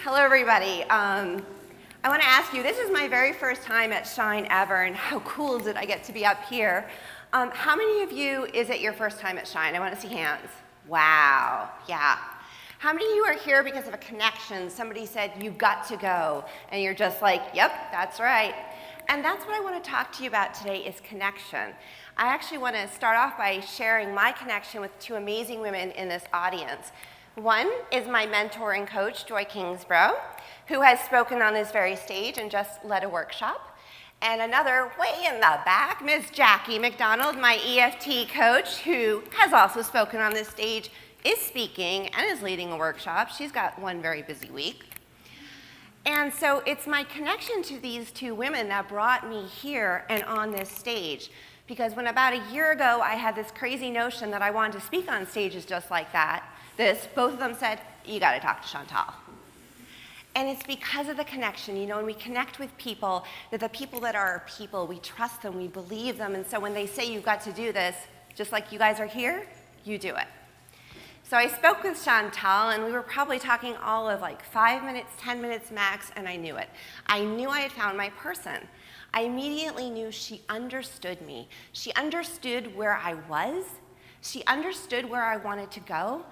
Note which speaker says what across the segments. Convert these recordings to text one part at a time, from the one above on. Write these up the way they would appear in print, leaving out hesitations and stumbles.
Speaker 1: Hello, everybody. I want to ask you, this is my very first time at Shine ever, and how cool is it I get to be up here. How many of you is it your first time at Shine? I want to see hands. Wow, yeah. How many of you are here because of a connection? Somebody said, you've got to go, and you're just like, yep, that's right. And that's what I want to talk to you about today is connection. I actually want to start off by sharing my connection with two amazing women in this audience. One is my mentor and coach, Joy Kingsborough, who has spoken on this very stage and just led a workshop. And another, way in the back, Miss Jackie McDonald, my EFT coach, who has also spoken on this stage, is speaking and is leading a workshop. She's got one very busy week. And so it's my connection to these two women that brought me here and on this stage. Because when about a year ago I had this crazy notion that I wanted to speak on stages just like that, both of them said, you got to talk to Chantelle. And it's because of the connection, you know, when we connect with people, that the people that are our people, we trust them, we believe them, and so when they say you've got to do this, just like you guys are here, you do it. So I spoke with Chantelle, and we were probably talking all of like 5 minutes, 10 minutes max, and I knew it. I knew I had found my person. I immediately knew she understood me. She understood where I was. She understood where I wanted to go.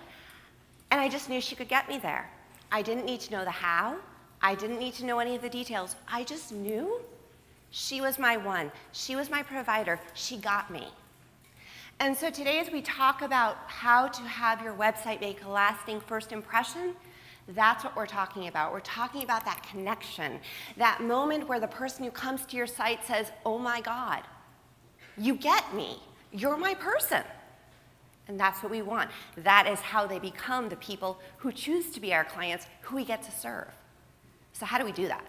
Speaker 1: And I just knew she could get me there. I didn't need to know the how. I didn't need to know any of the details. I just knew she was my one. She was my provider. She got me. And so today as we talk about how to have your website make a lasting first impression, that's what we're talking about. We're talking about that connection, that moment where the person who comes to your site says, oh my God, you get me. You're my person. And that's what we want. That is how they become the people who choose to be our clients, who we get to serve. So how do we do that?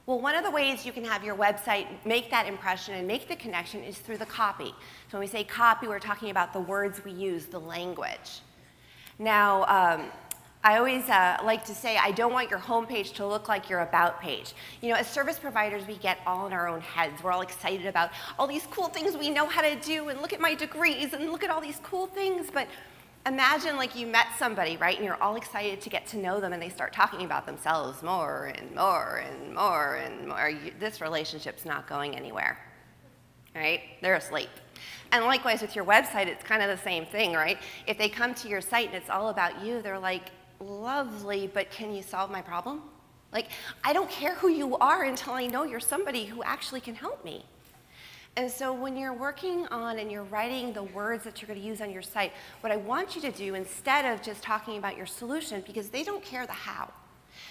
Speaker 1: Well, one of the ways you can have your website make that impression and make the connection is through the copy. So when we say copy, we're talking about the words we use, the language. Now, I always like to say, I don't want your homepage to look like your about page. You know, as service providers, we get all in our own heads. We're all excited about all these cool things we know how to do, and look at my degrees, and look at all these cool things. But imagine like you met somebody, right, and you're all excited to get to know them, and they start talking about themselves more and more and more and more. This relationship's not going anywhere, right? They're asleep. And likewise with your website, it's kind of the same thing, right? If they come to your site and it's all about you, they're like, lovely, but can you solve my problem? Like, I don't care who you are until I know you're somebody who actually can help me. And so when you're working on and you're writing the words that you're going to use on your site, what I want you to do, instead of just talking about your solution, because they don't care the how,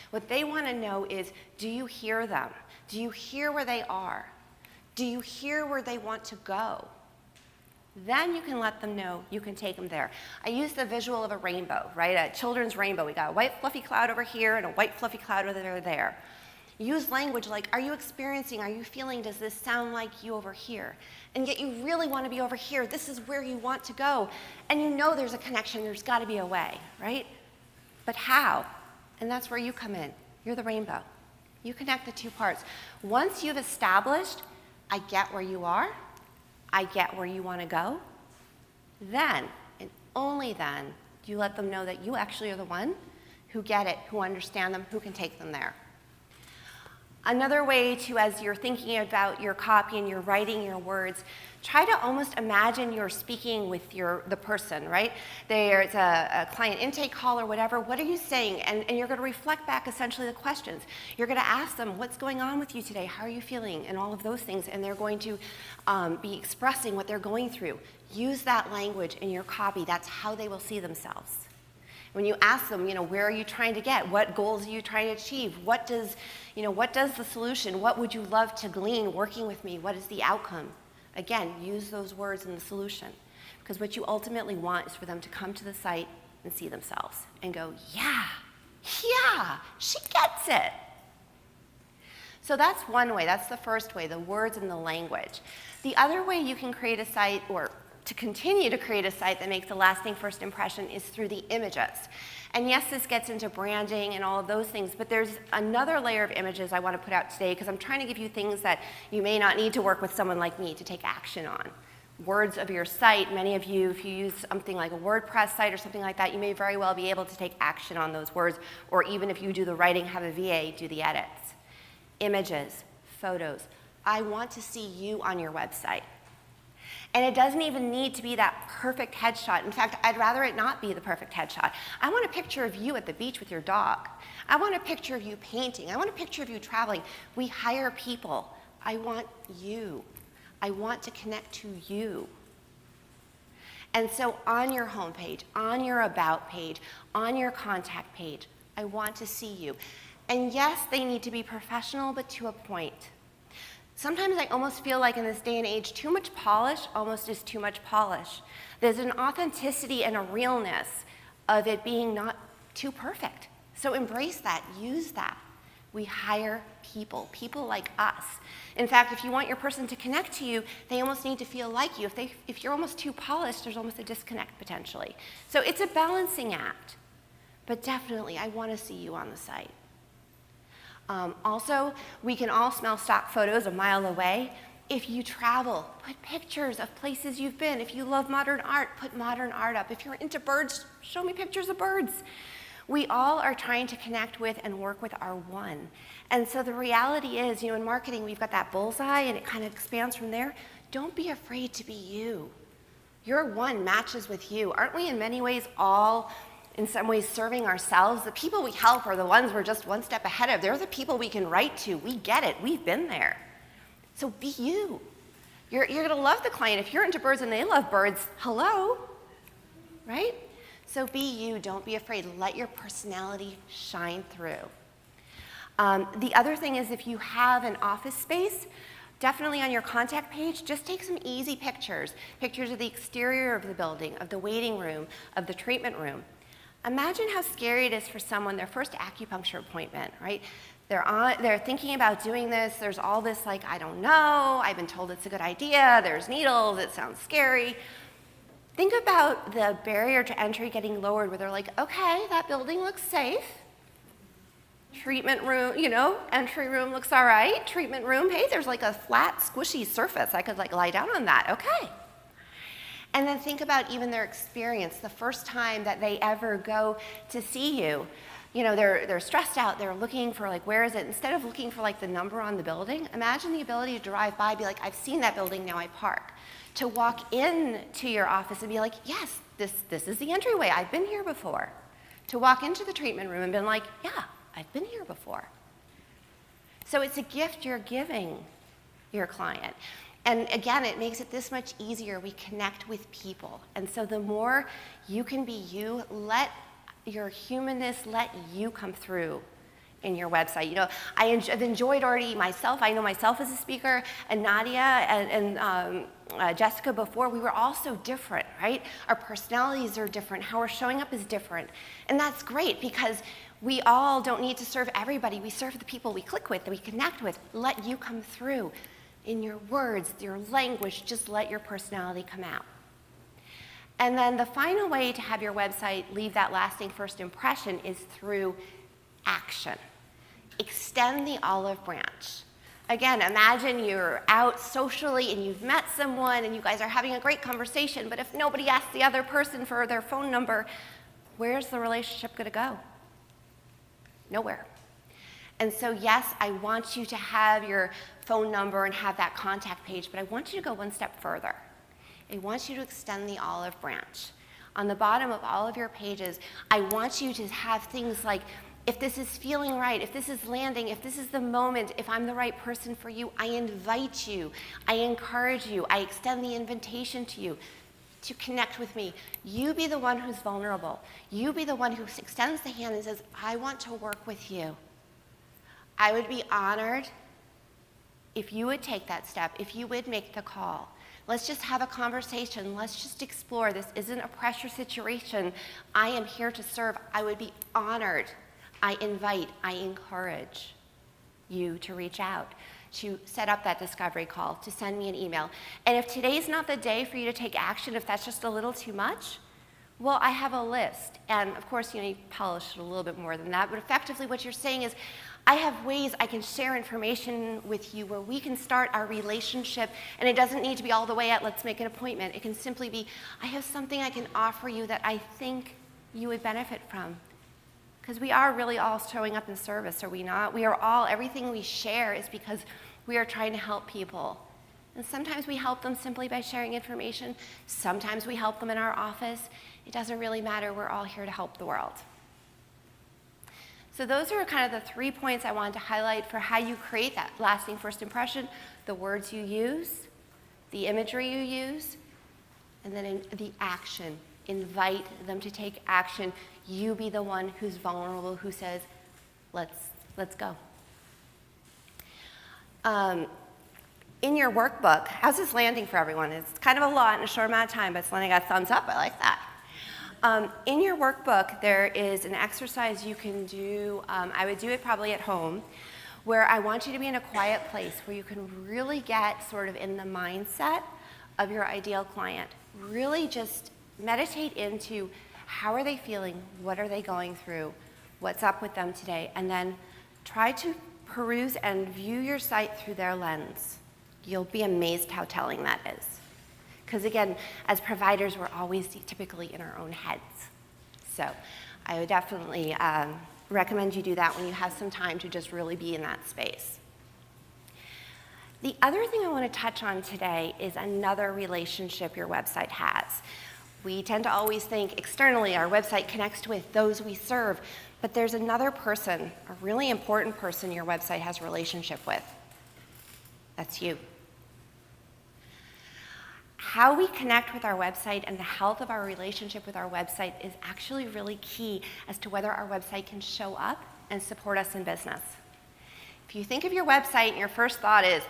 Speaker 1: what they want to know is, do you hear them? Do you hear where they are? Do you hear where they want to go? Then you can let them know you can take them there. I use the visual of a rainbow, right? A children's rainbow. We got a white fluffy cloud over here and a white fluffy cloud over there. Use language like, are you experiencing, are you feeling, does this sound like you over here? And yet you really want to be over here. This is where you want to go. And you know there's a connection, there's got to be a way, right? But how? And that's where you come in. You're the rainbow. You connect the two parts. Once you've established, I get where you are, I get where you want to go, then, and only then, do you let them know that you actually are the one who get it, who understand them, who can take them there. Another way to, as you're thinking about your copy and you're writing your words, try to almost imagine you're speaking with the person, right? There's a client intake call or whatever. What are you saying? And you're going to reflect back essentially the questions. You're going to ask them, what's going on with you today? How are you feeling? And all of those things. And they're going to be expressing what they're going through. Use that language in your copy. That's how they will see themselves. When you ask them, you know, where are you trying to get? What goals are you trying to achieve? What does the solution? What would you love to glean working with me? What is the outcome? Again, use those words in the solution, because what you ultimately want is for them to come to the site and see themselves and go, yeah, she gets it. So that's one way. That's the first way, the words and the language. The other way you can create a site, or to continue to create a site that makes a lasting first impression, is through the images. And yes, this gets into branding and all of those things, but there's another layer of images I want to put out today, because I'm trying to give you things that you may not need to work with someone like me to take action on. words of your site, many of you, if you use something like a WordPress site or something like that, you may very well be able to take action on those words, or even if you do the writing, have a VA do the edits. Images, photos. I want to see you on your website. And it doesn't even need to be that perfect headshot. In fact, I'd rather it not be the perfect headshot. I want a picture of you at the beach with your dog. I want a picture of you painting. I want a picture of you traveling. We hire people. I want you. I want to connect to you. And so on your homepage, on your about page, on your contact page, I want to see you. And yes, they need to be professional, but to a point. Sometimes I almost feel like in this day and age, too much polish almost is too much polish. There's an authenticity and a realness of it being not too perfect. So embrace that, use that. We hire people, people like us. In fact, if you want your person to connect to you, they almost need to feel like you. If you're almost too polished, there's almost a disconnect potentially. So it's a balancing act. But definitely, I want to see you on the site. Also, we can all smell stock photos a mile away. If you travel, put pictures of places you've been. If you love modern art, put modern art up. If you're into birds, show me pictures of birds. We all are trying to connect with and work with our one. And so the reality is, in marketing, we've got that bullseye and it kind of expands from there. Don't be afraid to be you. Your one matches with you. Aren't we in many ways all in some ways serving ourselves? The people we help are the ones we're just one step ahead of. They're the people we can write to. We get it. We've been there. So be you. You're going to love the client. If you're into birds and they love birds, hello, right? So be you. Don't be afraid. Let your personality shine through. The other thing is if you have an office space, definitely on your contact page, just take some easy pictures. Pictures of the exterior of the building, of the waiting room, of the treatment room. Imagine how scary it is for someone, their first acupuncture appointment, right? They're thinking about doing this. There's all this like, I don't know. I've been told it's a good idea. There's needles. It sounds scary. Think about the barrier to entry getting lowered where they're like, okay, that building looks safe. Treatment room, entry room looks all right. Treatment room, hey, there's like a flat, squishy surface. I could like lie down on that. Okay. And then think about even their experience, the first time that they ever go to see you. They're stressed out. They're looking for like, where is it? Instead of looking for like the number on the building, imagine the ability to drive by, be like, I've seen that building, now I park. To walk in to your office and be like, yes, this is the entryway. I've been here before. To walk into the treatment room and be like, yeah, I've been here before. So it's a gift you're giving your client. And again, it makes it this much easier. We connect with people. And so the more you can be you, let your humanness, let you come through in your website. I've enjoyed already myself. I know myself as a speaker, and Nadia and Jessica before, we were all so different, right? Our personalities are different. How we're showing up is different. And that's great because we all don't need to serve everybody. We serve the people we click with, that we connect with. Let you come through in your words, your language. Just let your personality come out. And then the final way to have your website leave that lasting first impression is through action. Extend the olive branch. Again, imagine you're out socially and you've met someone and you guys are having a great conversation, but if nobody asks the other person for their phone number, where's the relationship going to go? Nowhere. And so yes, I want you to have your phone number and have that contact page, but I want you to go one step further. I want you to extend the olive branch. On the bottom of all of your pages, I want you to have things like, if this is feeling right, if this is landing, if this is the moment, if I'm the right person for you, I invite you, I encourage you, I extend the invitation to you to connect with me. You be the one who's vulnerable. You be the one who extends the hand and says, I want to work with you. I would be honored if you would take that step, if you would make the call. Let's just have a conversation. Let's just explore. This isn't a pressure situation. I am here to serve. I would be honored. I invite, I encourage you to reach out, to set up that discovery call, to send me an email. And if today's not the day for you to take action, if that's just a little too much, Well, I have a list. And of course, you polish it a little bit more than that. But effectively, what you're saying is, I have ways I can share information with you where we can start our relationship. And it doesn't need to be all the way at, let's make an appointment. It can simply be, I have something I can offer you that I think you would benefit from. Because we are really all showing up in service, are we not? We are all, everything we share is because we are trying to help people. And sometimes we help them simply by sharing information. Sometimes we help them in our office. It doesn't really matter. We're all here to help the world. So those are kind of the 3 points I wanted to highlight for how you create that lasting first impression: the words you use, the imagery you use, and then the action. Invite them to take action. You be the one who's vulnerable, who says, let's go. In your workbook, how's this landing for everyone? It's kind of a lot in a short amount of time, but it's landing. I got a thumbs up. I like that. In your workbook, there is an exercise you can do. I would do it probably at home, where I want you to be in a quiet place where you can really get sort of in the mindset of your ideal client. Really just meditate into how are they feeling, what are they going through, what's up with them today, and then try to peruse and view your site through their lens. You'll be amazed how telling that is. Because again, as providers, we're always typically in our own heads. So I would definitely recommend you do that when you have some time to just really be in that space. The other thing I want to touch on today is another relationship your website has. We tend to always think externally our website connects with those we serve, but there's another person, a really important person your website has a relationship with. That's you. How we connect with our website and the health of our relationship with our website is actually really key as to whether our website can show up and support us in business. If you think of your website and your first thought is,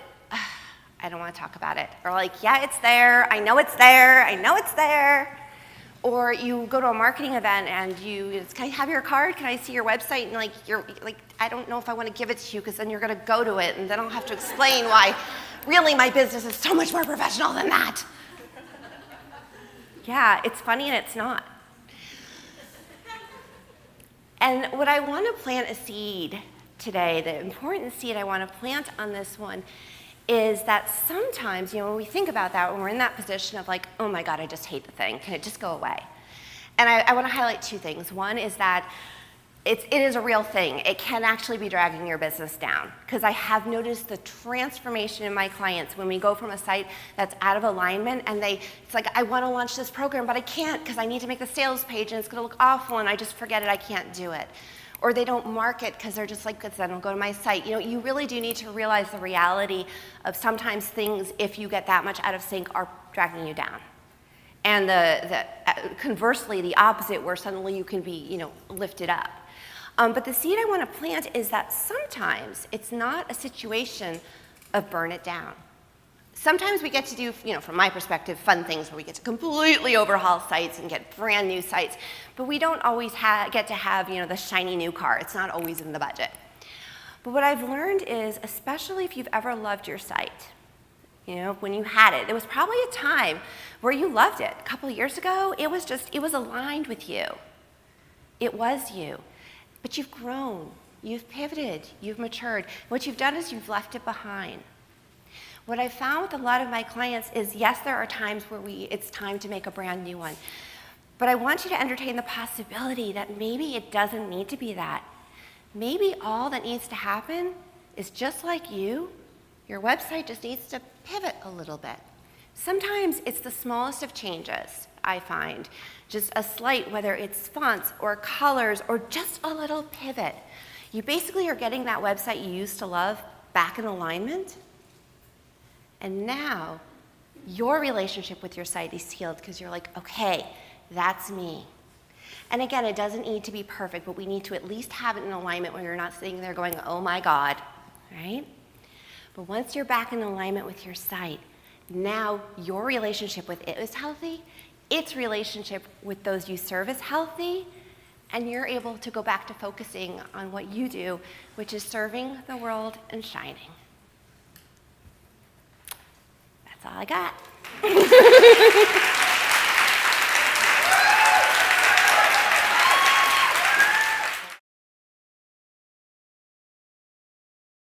Speaker 1: I don't want to talk about it, or like, yeah, it's there, I know it's there, I know it's there. Or you go to a marketing event and can I have your card? Can I see your website? And you're like, I don't know if I want to give it to you because then you're going to go to it and then I'll have to explain why really my business is so much more professional than that. Yeah, it's funny and it's not. And what I want to plant a seed today, the important seed I want to plant on this one, is that sometimes, when we think about that, when we're in that position of like, oh my God, I just hate the thing, can it just go away? And I want to highlight 2 things. One is that it is a real thing. It can actually be dragging your business down, because I have noticed the transformation in my clients when we go from a site that's out of alignment and it's like, I want to launch this program, but I can't because I need to make the sales page and it's going to look awful and I just forget it, I can't do it. Or they don't mark it because they're just like, good, then I'll go to my site. You really do need to realize the reality of sometimes things, if you get that much out of sync, are dragging you down. And conversely, the opposite, where suddenly you can be, lifted up. But the seed I want to plant is that sometimes it's not a situation of burn it down. Sometimes we get to do, from my perspective, fun things where we get to completely overhaul sites and get brand new sites, but we don't always get to have, the shiny new car. It's not always in the budget. But what I've learned is, especially if you've ever loved your site, when you had it, there was probably a time where you loved it. A couple of years ago, it was aligned with you. It was you. But you've grown, you've pivoted, you've matured. What you've done is you've left it behind. What I've found with a lot of my clients is, yes, there are times where it's time to make a brand new one. But I want you to entertain the possibility that maybe it doesn't need to be that. Maybe all that needs to happen is, just like your website just needs to pivot a little bit. Sometimes it's the smallest of changes, I find. Just a slight, whether it's fonts or colors or just a little pivot. You basically are getting that website you used to love back in alignment. And now your relationship with your site is healed because you're like, okay, that's me. And again, it doesn't need to be perfect, but we need to at least have it in alignment where you're not sitting there going, oh my God, right? But once you're back in alignment with your site, now your relationship with it is healthy, its relationship with those you serve is healthy, and you're able to go back to focusing on what you do, which is serving the world and shining. That's all I got.